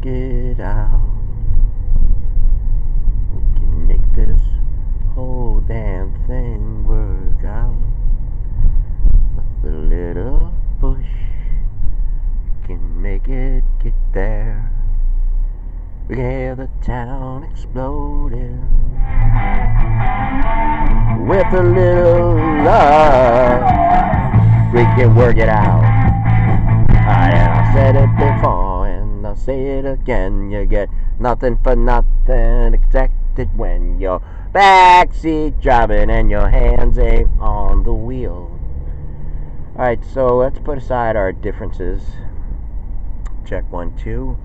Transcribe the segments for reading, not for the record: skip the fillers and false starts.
it out. We can make this whole damn thing work out. With a little push, we can make it get there. We can hear the town exploding. With a little love, we can work it out. I said it before and I'll say it again. You get nothing for nothing, expected when you're backseat driving and your hands ain't on the wheel. Alright, so let's put aside our differences. Check 1, 2.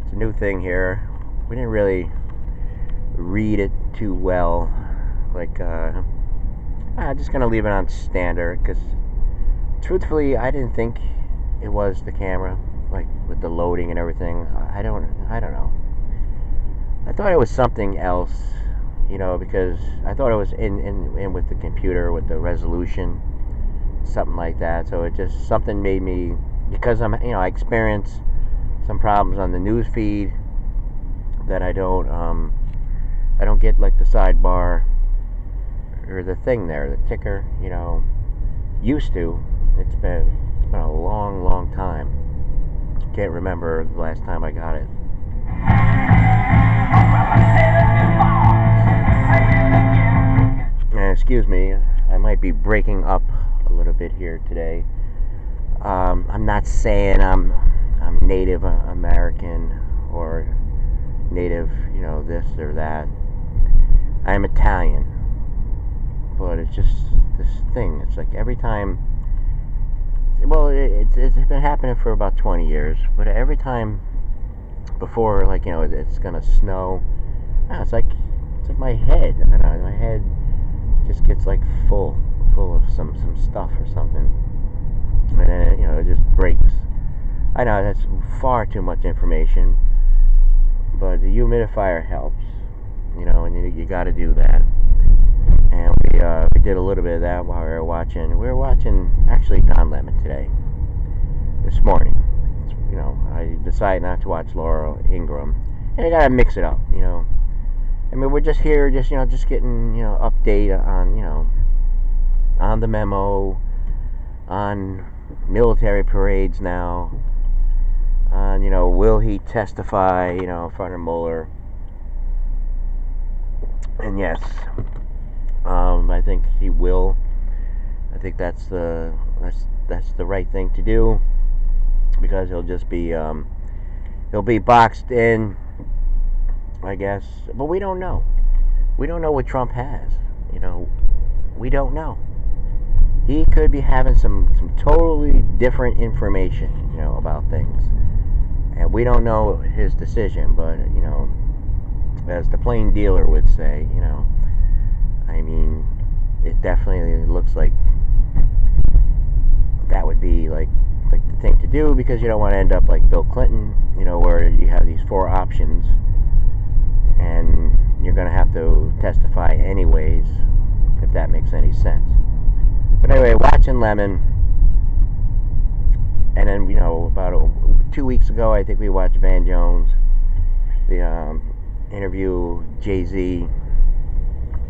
It's a new thing here. We didn't really read it too well. Like, I'm just gonna leave it on standard because, truthfully, I didn't think it was the camera, like with the loading and everything. I don't know. I thought it was something else, because I thought it was in with the computer with the resolution, something like that. So it just something made me, because I experienced some problems on the news feed that I don't get, like the sidebar or the thing there, the ticker, used to. It's been a long time. Can't remember the last time I got it. And excuse me, I might be breaking up a little bit here today. I'm not saying I'm Native American or Native, this or that. I'm Italian. But it's just this thing. It's like every time. Well, it's been happening for about 20 years. But every time before, it's gonna snow, it's like my head. I don't know, my head just gets like full of some stuff or something, and then it just breaks. I know that's far too much information, but the humidifier helps. And you got to do that. And we did a little bit of that while we were watching. We were watching actually Don Lemon today, this morning. I decided not to watch Laura Ingraham, and I gotta mix it up. I mean, we're just here, just getting update on the memo, on military parades now, on will he testify in front of Mueller? And yes. I think he will. I think that's the right thing to do, because he'll just be he'll be boxed in, I guess. But we don't know. We don't know what Trump has. We don't know. He could be having some totally different information, about things, and we don't know his decision. But as the plain dealer would say, I mean, it definitely looks like that would be like the thing to do, because you don't want to end up like Bill Clinton, where you have these 4 options and you're going to have to testify anyways, if that makes any sense. But anyway, watching Lemon, and then about 2 weeks ago, I think we watched Van Jones, the interview Jay-Z.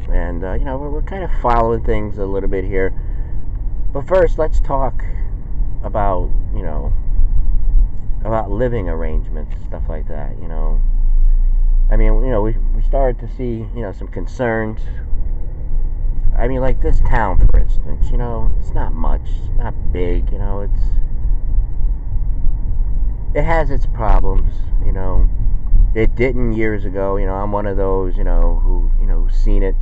And, we're kind of following things a little bit here. But first, let's talk about, about living arrangements, stuff like that, I mean, we started to see, some concerns. I mean, like this town, for instance, it's not much, it's not big, it has its problems, It didn't years ago, I'm one of those, who, seen it,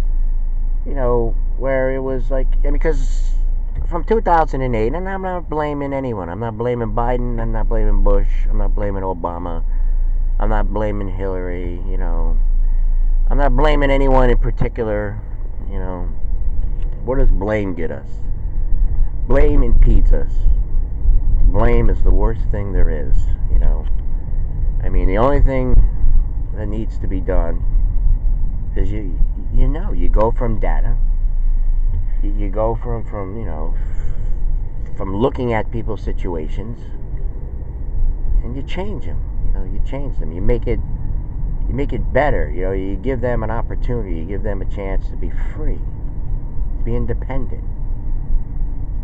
where it was like, because from 2008, and I'm not blaming anyone. I'm not blaming Biden. I'm not blaming Bush. I'm not blaming Obama. I'm not blaming Hillary. I'm not blaming anyone in particular. What does blame get us? Blame impedes us. Blame is the worst thing there is. I mean, the only thing that needs to be done is you go from data, you go from looking at people's situations, and you change them. you change them. You make it better. You give them an opportunity. You give them a chance to be free, to be independent.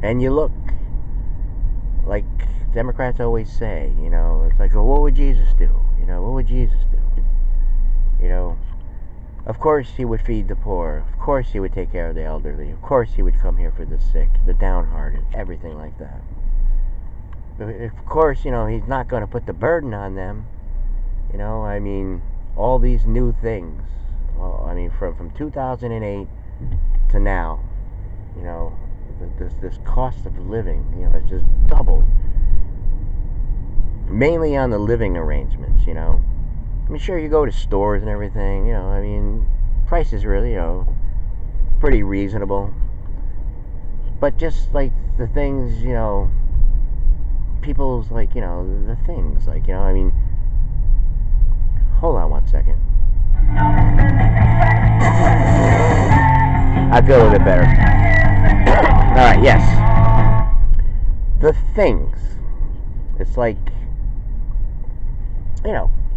And you look like Democrats always say, it's like, oh, what would Jesus do? What would Jesus do? Of course he would feed the poor. Of course he would take care of the elderly. Of course he would come here for the sick, the downhearted, everything like that. But of course, he's not going to put the burden on them. All these new things. From 2008 to now, this cost of living, it's just doubled. Mainly on the living arrangements, sure, you go to stores and everything, prices really, pretty reasonable. But just like the things, people's like, the things, like, hold on one second. I feel a little bit better. Alright, yes. The things. It's like,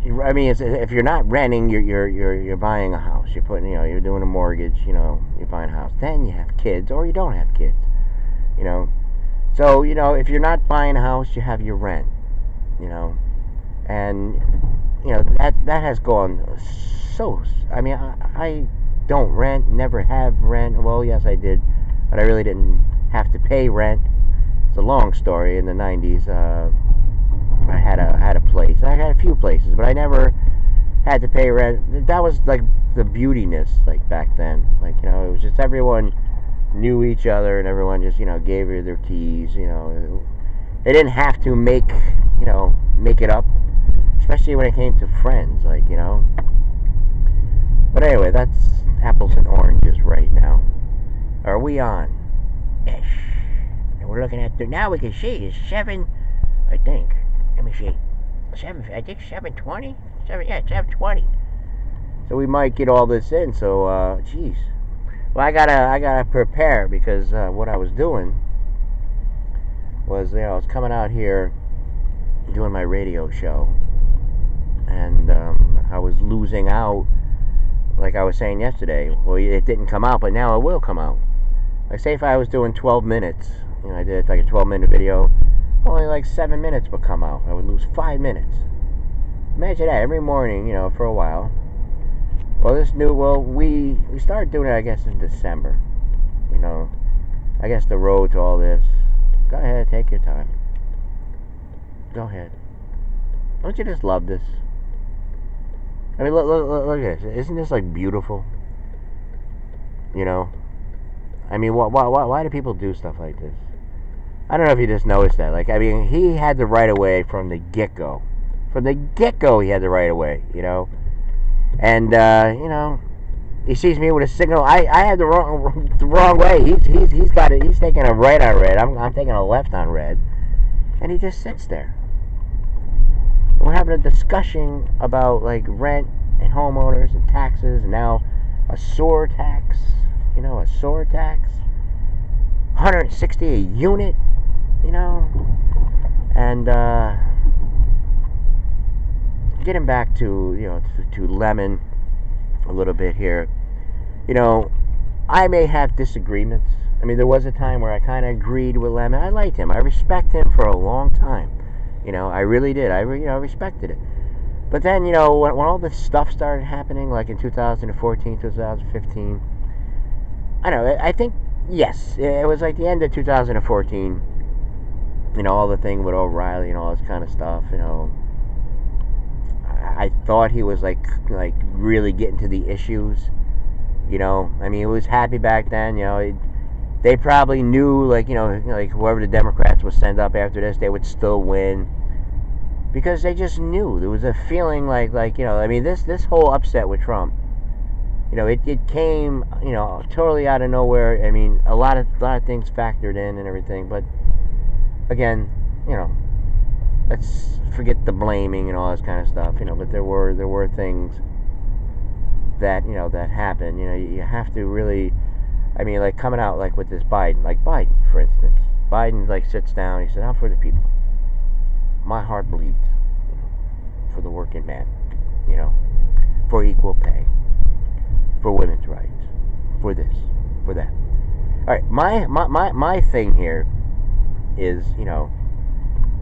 if you're not renting, you're buying a house. You're putting, you're doing a mortgage. You're buying a house. Then you have kids, or you don't have kids. So if you're not buying a house, you have your rent. And that has gone so. I don't rent, never have rent. Well, yes, I did, but I really didn't have to pay rent. It's a long story. In the 90s. I had a place. I had a few places, but I never had to pay rent. That was like the beautiness, like back then. Like, it was just everyone knew each other, and everyone just, gave her their keys. They didn't have to make it up, especially when it came to friends, like, But anyway, that's apples and oranges right now. Are we on? Yes. And we're looking at now we can see it's 7, I think. Let me see. 7:20? 7:20. So we might get all this in, so geez. Well, I gotta prepare, because what I was doing was, I was coming out here doing my radio show, and I was losing out, like I was saying yesterday. Well, it didn't come out, but now it will come out. Like, say if I was doing 12 minutes, I did like a 12-minute video, only like 7 minutes would come out. I would lose 5 minutes. Imagine that every morning, for a while. Well, we started doing it, I guess, in December. I guess the road to all this. Go ahead, take your time. Go ahead. Don't you just love this? Look at this. Isn't this like beautiful? Why do people do stuff like this? I don't know if you just noticed that. Like, he had the right of way from the get-go. From the get-go, he had the right of way, And, he sees me with a signal. I had the wrong way. He's got it. He's taking a right on red. I'm taking a left on red. And he just sits there. We're having a discussion about, like, rent and homeowners and taxes, and now a SOAR tax. A SOAR tax. $160 a unit. And getting back to to Lemon a little bit here. I may have disagreements. There was a time where I kind of agreed with Lemon. I liked him. I respect him for a long time. I really did. I respected it. But then, when all this stuff started happening, like in 2014, 2015, I think, yes, it was like the end of 2014. All the thing with O'Reilly and all this kind of stuff, I thought he was like really getting to the issues, he was happy back then, they probably knew, like whoever the Democrats would send up after this, they would still win, because they just knew. There was a feeling like this whole upset with Trump, it came, totally out of nowhere. A lot of things factored in and everything, but again, let's forget the blaming and all this kind of stuff, but there were things that, that happened. You have to really, like coming out like with this Biden, for instance. Biden like sits down, he says, "I'm for the people. My heart bleeds for the working man, you know, for equal pay, for women's rights, for this, for that. All right, my thing here is, you know,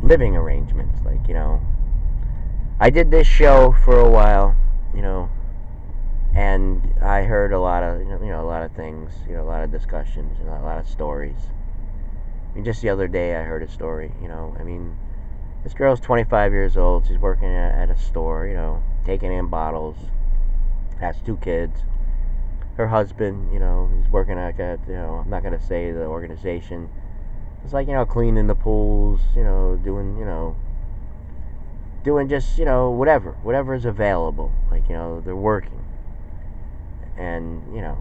living arrangements. Like, you know, I did this show for a while, you know, and I heard a lot of, you know, a lot of things, you know, a lot of discussions, you know, a lot of stories. I mean, just the other day I heard a story, you know, I mean, this girl's 25 years old, she's working at a store, you know, taking in bottles, has 2 kids. Her husband, you know, he's working at, you know, I'm not going to say the organization. It's like, you know, cleaning the pools, you know, doing just, you know, whatever is available. Like, you know, they're working. And, you know,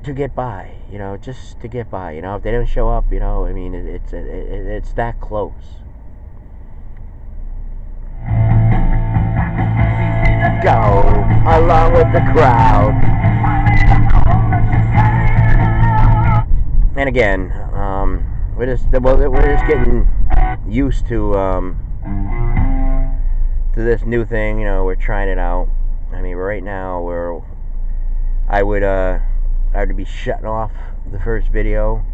to get by, you know, just to get by. You know, if they don't show up, you know, I mean, it's that close. Go along with the crowd. And again, we're just getting used to this new thing. You know, we're trying it out. I mean, right now I would be shutting off the first video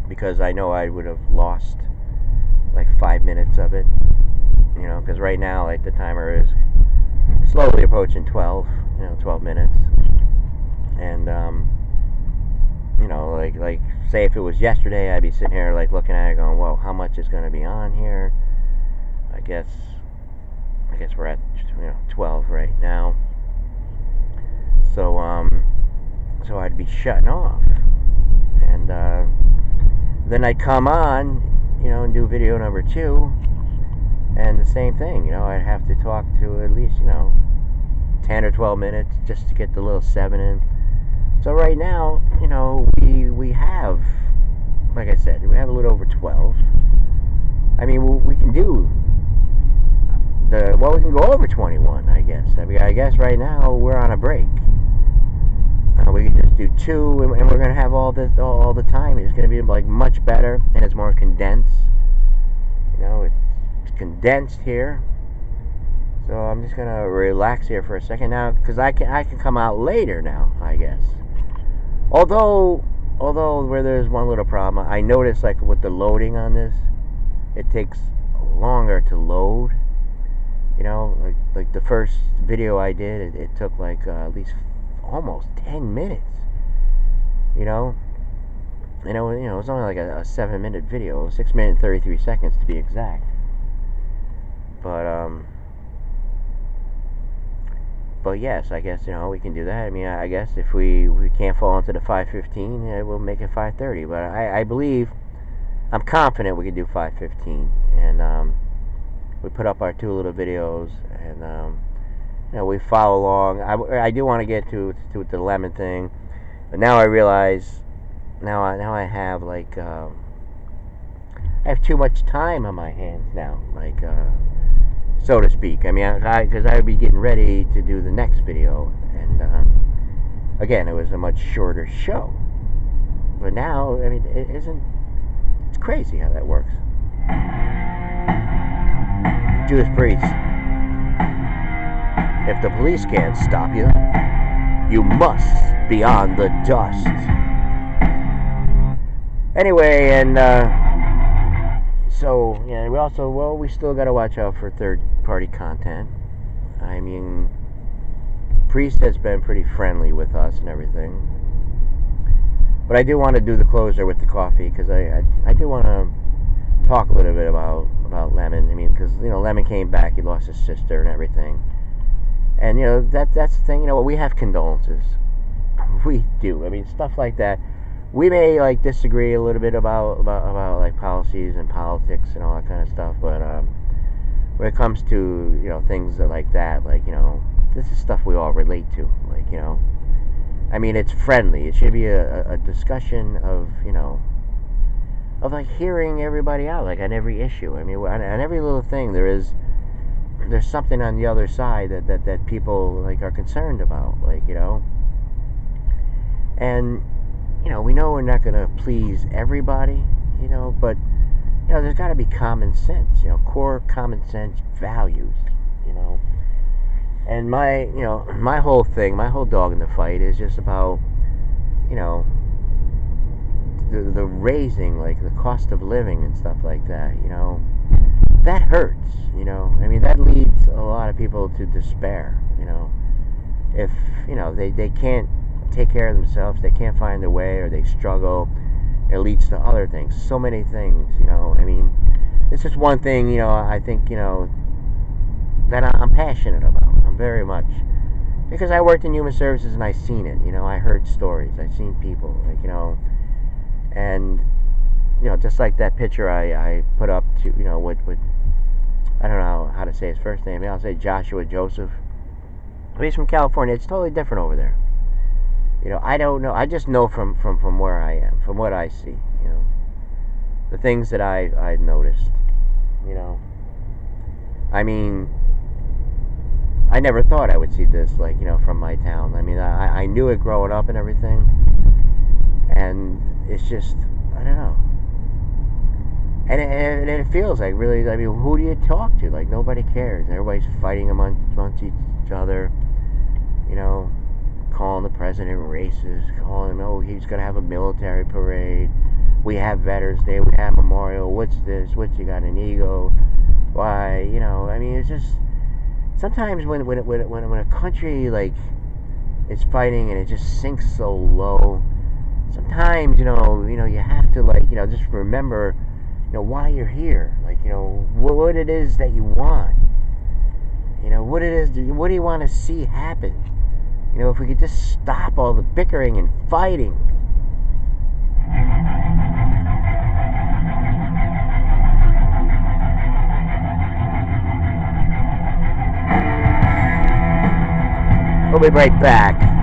because I know I would have lost like 5 minutes of it. You know, because right now, like, the timer is slowly approaching 12 minutes. And you know, like say if it was yesterday, I'd be sitting here like looking at it going, whoa, how much is going to be on here? I guess we're at, you know, 12 right now. So I'd be shutting off, and then I'd come on, you know, and do video number 2, and the same thing, you know, I'd have to talk to at least, you know, 10 or 12 minutes just to get the little 7 in. So right now, you know, we have, like I said, we have a little over 12. I mean, we can do we can go over 21, I guess. I mean, I guess right now we're on a break. We can just do 2, and we're gonna have all the time. It's gonna be like much better, and it's more condensed. You know, it's condensed here. So I'm just gonna relax here for a second now, because I can come out later now, I guess. Although where there's one little problem, I noticed, like, with the loading on this, it takes longer to load. You know, like the first video I did, it took like at least almost 10 minutes. You know, and it was only like a 7-minute video, 6 minutes and 33 seconds to be exact. But yes, I guess, you know, we can do that. I mean, I guess if we can't fall into the 5:15, we'll make it 5:30. But I believe, I'm confident we can do 5:15. And we put up our 2 little videos, and you know, we follow along. I do want to get to the lemon thing, but now I realize, now I have like I have too much time on my hands now, like so to speak. I mean, because I would be getting ready to do the next video, and again, it was a much shorter show. But now, I mean, it's crazy how that works. Judas Priest. If the police can't stop you, you must be on the dust. Anyway, and so yeah, we still got to watch out for third-party content. I mean, Priest has been pretty friendly with us and everything, but I do want to do the closer with the coffee, because I do want to talk a little bit about Lemon. I mean, because, you know, Lemon came back, he lost his sister and everything, and, you know, that's the thing. You know, we have condolences, we do. I mean, stuff like that. We may, like, disagree a little bit about like policies and politics and all that kind of stuff, but when it comes to, you know, things like that, like, you know, this is stuff we all relate to. Like, you know, I mean, it's friendly. It should be a discussion of, you know, of like hearing everybody out, like on every issue. I mean, on every little thing, there's something on the other side that people like are concerned about, like, you know. And, you know, we know we're not gonna please everybody, you know, but there's got to be common sense, core common sense values, you know. And my whole thing, my whole dog in the fight is just about, you know, the raising, like the cost of living and stuff like that, that hurts, I mean, that leads a lot of people to despair, if, they can't take care of themselves, they can't find a way, or they struggle, it leads to other things, so many things, I mean, this is one thing, I think, that I'm passionate about. I'm very much, because I worked in human services and I seen it. I heard stories. I seen people, and just like that picture I put up to, with I don't know how to say his first name. I'll say Joshua Joseph. He's from California. It's totally different over there. I don't know. I just know from where I am, from what I see. The things that I've noticed. I mean, I never thought I would see this, from my town. I mean, I knew it growing up and everything, and it's just, I don't know. And it feels like, really, I mean, who do you talk to? Like, nobody cares. Everybody's fighting amongst each other, calling the president racist, calling him, oh, he's going to have a military parade. We have Veterans Day, we have Memorial, what's this, you got an ego? Why, I mean, it's just, sometimes when a country, like, is fighting and it just sinks so low, sometimes, you have to, just remember, why you're here, what it is that you want, what it is, what do you want to see happen, if we could just stop all the bickering and fighting. We'll be right back.